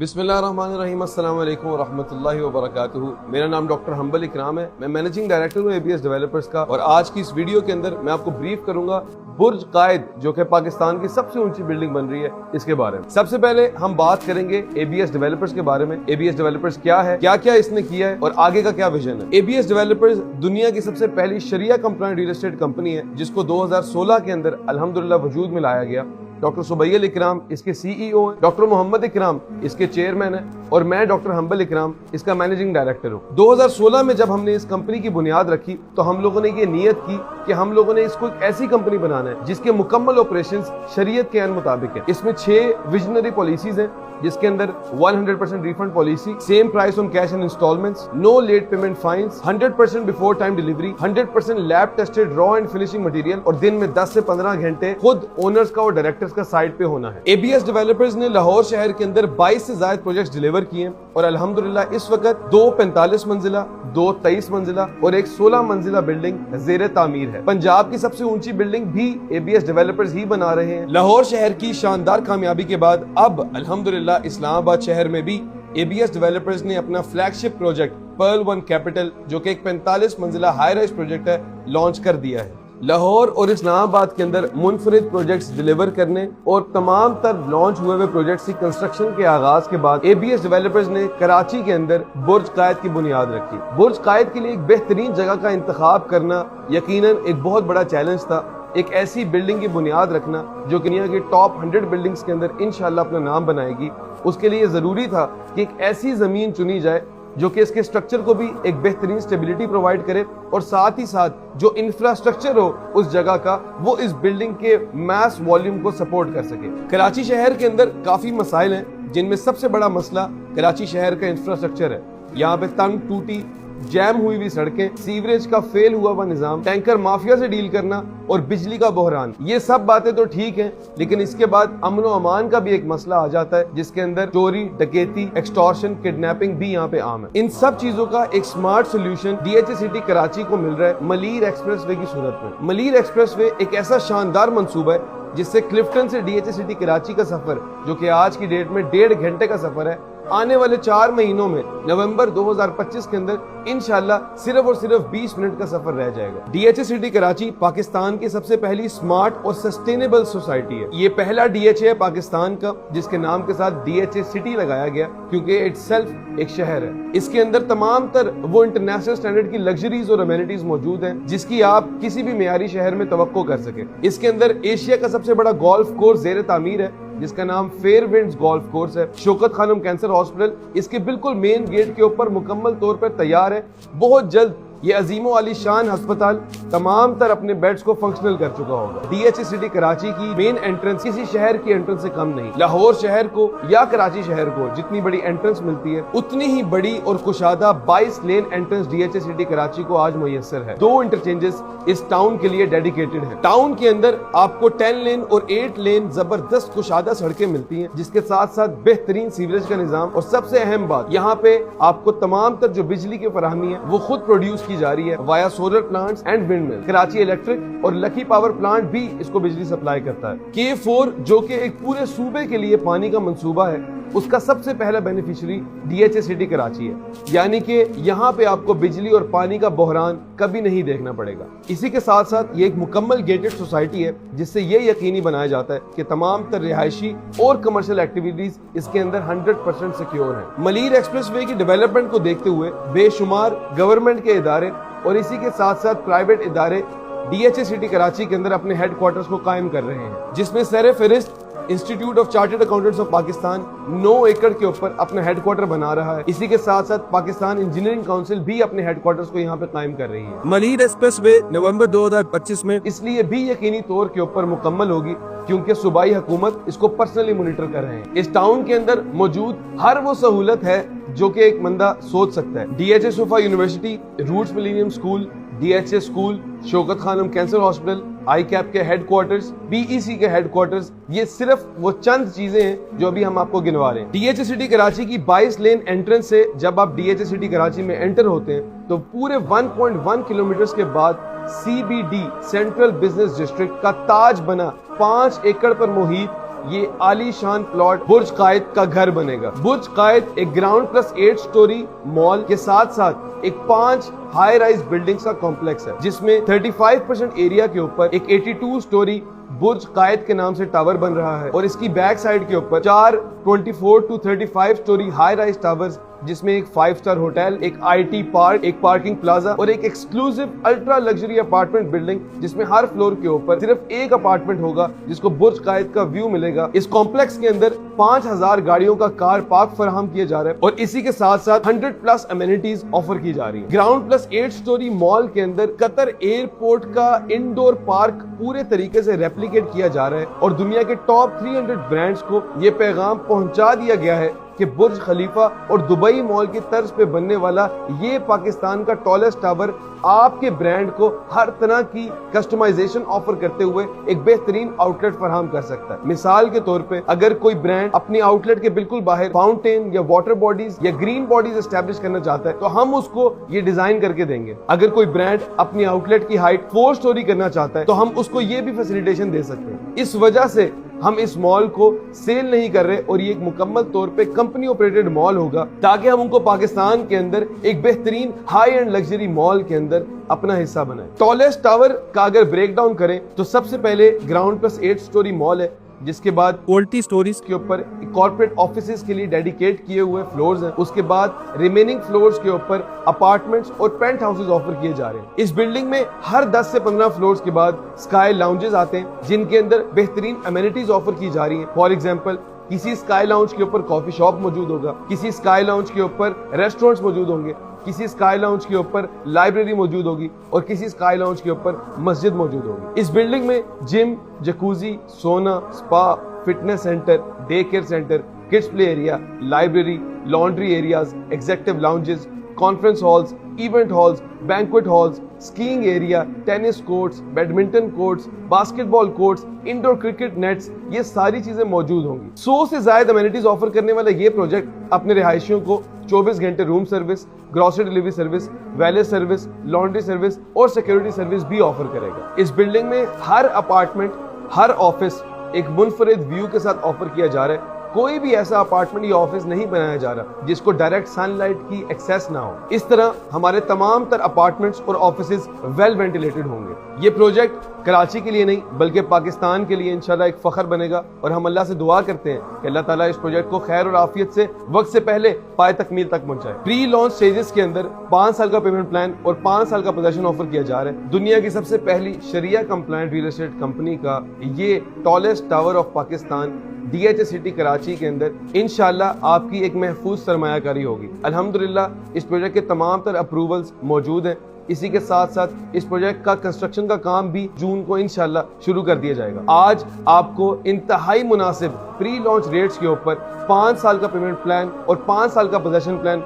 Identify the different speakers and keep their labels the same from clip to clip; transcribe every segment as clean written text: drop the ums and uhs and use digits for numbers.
Speaker 1: बिस्मिल्लाहिर्रहमानिर्रहीम, अस्सलाम वालेकुम वरहमतुल्लाहि वबरकातुहू। मेरा नाम डॉक्टर हम्बल इकराम है। मैं मैनेजिंग डायरेक्टर हूँ एबीएस डेवलपर्स का। और आज की इस वीडियो के अंदर मैं आपको ब्रीफ करूंगा बुर्ज कायद, जो कि पाकिस्तान की सबसे ऊंची बिल्डिंग बन रही है, इसके बारे में। सबसे पहले हम बात करेंगे एबीएस डेवलपर्स के बारे में। एबीएस डेवलपर्स क्या है, क्या क्या इसने किया है और आगे का क्या विजन है। एबीएस डेवलपर्स दुनिया की सबसे पहली शरिया कंप्लायंट रियल एस्टेट कंपनी है, जिसको 2016 के अंदर अल्हम्दुलिल्लाह वजूद में लाया गया। डॉक्टर सुबैल इकराम इसके सीईओ हैं, डॉक्टर मोहम्मद इकराम इसके चेयरमैन हैं और मैं डॉक्टर हम्बल इकराम इसका मैनेजिंग डायरेक्टर हूँ। 2016 में जब हमने इस कंपनी की बुनियाद रखी तो हम लोगों ने ये नियत की कि हम लोगों ने इसको एक ऐसी कंपनी बनाना है जिसके मुकम्मल ऑपरेशंस शरीयत के अन मुताबिक है। इसमें 6 विजनरी पॉलिसीज हैं, जिसके अंदर 100% refund policy, same price on cash and instalments, no late payment fines, 100% before time delivery, 100% lab tested raw and finishing material और दिन में 10 से 15 घंटे खुद ओनर्स का और डायरेक्टर्स का साइट पे होना है। एबीएस डेवलपर्स ने लाहौर शहर के अंदर 22 से ज्यादा प्रोजेक्ट्स डिलीवर किए और अल्हम्दुलिल्लाह इस वक्त 2 45 मंजिला, 2 23 मंजिला और एक 16 मंजिला बिल्डिंग ज़ेरे तामीर है। पंजाब की सबसे ऊंची बिल्डिंग भी एबीएस डेवलपर्स ही बना रहे हैं। लाहौर शहर की शानदार कामयाबी के बाद अब अल्हम्दुलिल्लाह इस्लामाबाद शहर में भी एबीएस डेवलपर्स ने अपना flagship project Perl one capital, जो कि एक 45 मंजिला हाई राइज प्रोजेक्ट है, लॉन्च कर दिया है। लाहौर और इस्लामाबाद के अंदर मुनफरिद प्रोजेक्ट्स डिलीवर करने और तमाम तर लॉन्च हुए प्रोजेक्ट्स की कंस्ट्रक्शन के आगाज के बाद एबीएस डेवलपर्स ने कराची के अंदर बुर्ज कायद की बुनियाद रखी। बुर्ज कायद के लिए एक बेहतरीन जगह का इंतखाब करना यकीनन एक बहुत बड़ा चैलेंज था। एक ऐसी बिल्डिंग की बुनियाद रखना जो कि दुनिया की टॉप 100 बिल्डिंग्स के अंदर इंशाल्लाह अपना नाम बनाएगी, उसके लिए जरूरी था कि एक ऐसी जमीन चुनी जाए जो कि इसके स्ट्रक्चर को भी एक बेहतरीन स्टेबिलिटी प्रोवाइड करे और साथ ही साथ जो इंफ्रास्ट्रक्चर हो उस जगह का वो इस बिल्डिंग के मैस वॉल्यूम को सपोर्ट कर सके। कराची शहर के अंदर काफी मसाइल हैं, जिनमें सबसे बड़ा मसला कराची शहर का इंफ्रास्ट्रक्चर है। यहाँ पे तंग टूटी जैम हुई हुई सड़कें, सीवरेज का फेल हुआ हुआ निजाम, टैंकर माफिया से डील करना और बिजली का बहरान। ये सब बातें तो ठीक हैं, लेकिन इसके बाद अमन और अमान का भी एक मसला आ जाता है, जिसके अंदर चोरी, डकैती, एक्सटॉर्शन, किडनैपिंग भी यहाँ पे आम है। इन सब चीजों का एक smart solution DHA city Karachi को मिल रहा है मलीर एक्सप्रेसवे की सूरत में। मलीर एक्सप्रेसवे एक ऐसा शानदार मंसूबा है जिससे क्लिफ्टन से डीएचए सिटी कराची का सफर, जो कि आज की डेट में 1.5 घंटे का सफर है, आने वाले 4 महीनों में नवंबर 2025 के अंदर इंशाल्लाह सिर्फ और सिर्फ 20 मिनट का सफर रह जाएगा। डीएचए सिटी कराची पाकिस्तान की सबसे पहली स्मार्ट और सस्टेनेबल सोसाइटी है। ये पहला डीएचए है पाकिस्तान का जिसके नाम के साथ डीएचए सिटी लगाया गया, क्योंकि इटसेल्फ एक शहर है। इसके अंदर तमाम तर वो इंटरनेशनल स्टैंडर्ड की लग्जरीज और अमेनिटीज मौजूद हैं जिसकी आप किसी भी मेयारी शहर में तवक्को कर सके। इसके अंदर एशिया का सबसे बड़ा गोल्फ कोर्स ज़ेरे तामीर है, जिसका नाम फेयरविंड्स गोल्फ कोर्स है। शौकत खानम कैंसर हॉस्पिटल इसके बिल्कुल मेन गेट के ऊपर मुकम्मल तौर पर तैयार है। बहुत जल्द ये अजीमो आली शान अस्पताल तमाम तर अपने बेड्स को फंक्शनल कर चुका होगा। डीएचए सिटी कराची की मेन एंट्रेंस किसी शहर की एंट्रेंस से कम नहीं। लाहौर शहर को या कराची शहर को जितनी बड़ी एंट्रेंस मिलती है, उतनी ही बड़ी और कुशादा 22 लेन एंट्रेंस डीएचए सिटी कराची को आज मुयस्सर है। 2 इंटरचेंजेस इस टाउन के लिए डेडिकेटेड है। टाउन के अंदर आपको 10 लेन और 8 लेन जबरदस्त कुशादा सड़कें मिलती हैं, जिसके साथ साथ बेहतरीन सीवरेज का निजाम और सबसे अहम बात, यहाँ पे आपको तमाम तर जो बिजली की फराहमी है वो खुद प्रोड्यूस की जा रही है via solar plants and wind mill. Karachi electric और लकी पावर प्लांट भी इसको बिजली सप्लाई करता है। K4 जो कि एक पूरे सूबे के लिए पानी का मंसूबा है, उसका सबसे पहला बेनिफिशियरी डीएचए सिटी कराची है, यानी कि यहाँ पे आपको बिजली और पानी का बहरान कभी नहीं देखना पड़ेगा। इसी के साथ साथ ये एक मुकम्मल गेटेड सोसाइटी है, जिससे ये यकीनी बनाया जाता है कि तमाम तर रिहायशी और कमर्शियल एक्टिविटीज इसके अंदर 100% सिक्योर है। मलीर एक्सप्रेसवे की डेवलपमेंट को देखते हुए बेशुमार गवर्नमेंट के इदारे और इसी के साथ साथ प्राइवेट इदारे डीएचए सिटी कराची के अंदर अपने हेडक्वार्टर्स को कायम कर रहे हैं, जिसमें सर फहरिस्त institute of chartered accountants of Pakistan 9 एकड़ के ऊपर अपना हेडक्वार्टर बना रहा है। इसी के साथ साथ पाकिस्तान इंजीनियरिंग काउंसिल भी अपने हेडक्वार्टर्स को यहाँ पे कायम कर रही है। मलीर एक्सप्रेसवे नवंबर 2025 में इसलिए भी यकीनी तौर के ऊपर मुकम्मल होगी क्योंकि सूबाई हुकूमत इसको पर्सनली मॉनिटर कर रहे हैं। इस टाउन के अंदर मौजूद हर वो सहूलत है जो कि एक बंदा सोच सकता है। DHA Suffa university, Roots Millennium school, DHA school, Shaukat Khanum cancer hospital, I CAP के हेडक्वार्टर्स, बीईसी के हेडक्वार्टर्स, ये सिर्फ वो चंद चीजें हैं जो अभी हम आपको गिनवा रहे हैं। डीएचए सिटी कराची की 22 लेन एंट्रेंस से जब आप डीएचए सिटी कराची में एंटर होते हैं तो पूरे 1.1 किलोमीटर के बाद सीबीडी सेंट्रल बिजनेस डिस्ट्रिक्ट का ताज बना 5 एकड़ पर मुहित یہ عالی شان پلاٹ برج قائد کا گھر بنے گا۔ برج قائد ایک گراؤنڈ پلس 8 سٹوری مال کے ساتھ ساتھ ایک 5 ہائی رائز بلڈنگز کا کمپلیکس ہے، جس میں 35% ایریا کے اوپر ایک 82 سٹوری برج قائد کے نام سے ٹاور بن رہا ہے، اور اس کی بیک سائڈ کے اوپر 4 24 to 35 story high rise towers, جس میں ایک 5 سٹار ہوٹل، ایک آئی ٹی پارک، ایک پارکنگ پلازا اور ایک exclusive ultra luxury apartment building, جس میں ہر فلور کے اوپر صرف ایک اپارٹمنٹ ہوگا جس کو برج قائد کا ویو ملے گا۔ اس کمپلیکس کے اندر 5000 گاڑیوں کا کار پارک فراہم کیا جا رہا ہے، اور اسی کے ساتھ ساتھ 100+ امینٹیز آفر کی جا رہی ہیں۔ گراؤنڈ پلس 8 سٹوری مال کے اندر قطر ایئرپورٹ کا انڈور پارک پورے طریقے سے ریپلیکیٹ کیا جا رہا ہے، اور دنیا کے ٹاپ 300 برانڈز کو یہ پیغام پہنچا دیا گیا ہے کہ برج خلیفہ اور دبئی مال کی طرز پہ بننے والا یہ پاکستان کا ٹالسٹ ٹاور آپ کے برانڈ کو ہر طرح کی کسٹمائزیشن آفر کرتے ہوئے ایک بہترین آؤٹ لیٹ فراہم کر سکتا ہے۔ مثال کے طور پہ اگر کوئی برانڈ اپنی آؤٹ لیٹ کے بالکل باہر فاؤنٹین یا واٹر باڈیز یا گرین باڈیز اسٹیبلش کرنا چاہتا ہے تو ہم اس کو یہ ڈیزائن کر کے دیں گے۔ اگر کوئی برانڈ اپنی آؤٹ لیٹ کی ہائٹ 4 سٹوری کرنا چاہتا ہے تو ہم اس کو یہ بھی فیسیلیٹیشن دے سکتے ہیں۔ اس وجہ سے ہم اس مال کو سیل نہیں کر رہے، اور یہ ایک مکمل طور پہ کمپنی آپریٹڈ مال ہوگا، تاکہ ہم ان کو پاکستان کے اندر ایک بہترین ہائی اینڈ لگژری مال کے اندر اپنا حصہ بنائیں۔ ٹالسٹ ٹاور کا اگر بریک ڈاؤن کریں تو سب سے پہلے گراؤنڈ پلس 8 سٹوری مال ہے، جس کے بعد کوالٹی سٹوریز کے اوپر کارپوریٹ آفیسز کے لیے ڈیڈیکیٹ کیے ہوئے فلورز ہیں، اس کے بعد ریمیننگ فلورز کے اوپر اپارٹمنٹس اور پینٹ ہاؤسز آفر کیے جا رہے ہیں۔ اس بلڈنگ میں ہر 10 سے 15 فلورز کے بعد اسکائی لاؤنجز آتے ہیں، جن کے اندر بہترین امینٹیز آفر کی جا رہی ہیں۔ فار ایگزامپل کسی اسکائی لاؤنج کے اوپر کافی شاپ موجود ہوگا، کسی اسکائی لاؤنج کے اوپر ریسٹورنٹس موجود ہوں گے، کسی اسکائی لاؤنج کے اوپر لائبریری موجود ہوگی، اور کسی اسکائی لاؤنج کے اوپر مسجد موجود ہوگی۔ اس بلڈنگ میں gym, jacuzzi, sauna, spa, fitness centre, day care centre, kids play area, library, laundry areas, executive lounges, conference halls, event halls, banquet halls, skiing area, tennis courts, badminton courts, basketball courts, indoor cricket nets, یہ ساری چیزیں موجود ہوں گی۔ 100 سے زائد amenities offer کرنے والا یہ پروجیکٹ اپنے رہائشیوں کو 24 گھنٹے room service, grocery delivery service, ویلے سروس، لانڈری سروس اور سیکیورٹی سروس بھی آفر کرے گا۔ اس بلڈنگ میں ہر اپارٹمنٹ، ہر آفس ایک منفرد ویو کے ساتھ آفر کیا جا رہا ہے۔ کوئی بھی ایسا اپارٹمنٹ یا آفس نہیں بنایا جا رہا جس کو ڈائریکٹ سن لائٹ کی ایکسیس نہ ہو۔ اس طرح ہمارے تمام تر اپارٹمنٹس اور آفسز ویل وینٹیلیٹڈ ہوں گے۔ یہ پروجیکٹ کراچی کے لیے نہیں بلکہ پاکستان کے لیے انشاءاللہ ایک فخر بنے گا، اور ہم اللہ سے دعا کرتے ہیں کہ اللہ تعالیٰ اس پروجیکٹ کو خیر اور عافیت سے وقت سے پہلے پائے تکمیل تک پہنچائے۔ پری لانچ سٹیجز کے اندر 5 سال کا پیمنٹ پلان اور 5 سال کا پوزیشن آفر کیا جا رہا ہے۔ دنیا کی سب سے پہلی شریعہ کمپلائنٹ ریل اسٹیٹ کمپنی کا یہ tallest tower of Pakistan D H A City Karachi کے اندر انشاءاللہ آپ کی ایک محفوظ سرمایہ کاری ہوگی۔ الحمدللہ اس پروجیکٹ کے تمام تر اپروولز موجود ہیں۔ اسی کے ساتھ ساتھ اس پروجیکٹ کا کنسٹرکشن کا کام بھی جون کو انشاءاللہ شروع کر دیا جائے گا۔ آج آپ کو انتہائی مناسب پری لانچ ریٹس کے اوپر 5 سال کا پیمنٹ پلان اور 5 سال کا possession plan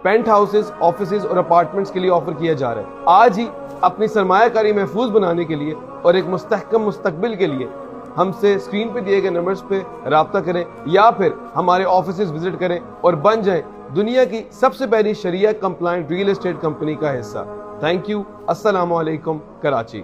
Speaker 1: penthouses, offices اور اپارٹمنٹس کے لیے آفر کیا جا رہا ہے۔ آج ہی اپنی سرمایہ کاری محفوظ بنانے کے لیے اور ایک مستحکم مستقبل کے لیے ہم سے اسکرین پہ دیے گئے نمبرز پہ رابطہ کریں، یا پھر ہمارے آفسز وزٹ کریں اور بن جائیں دنیا کی سب سے پہلی شریعہ کمپلائنٹ ریل اسٹیٹ کمپنی کا حصہ۔ Thank you. السلام علیکم کراچی۔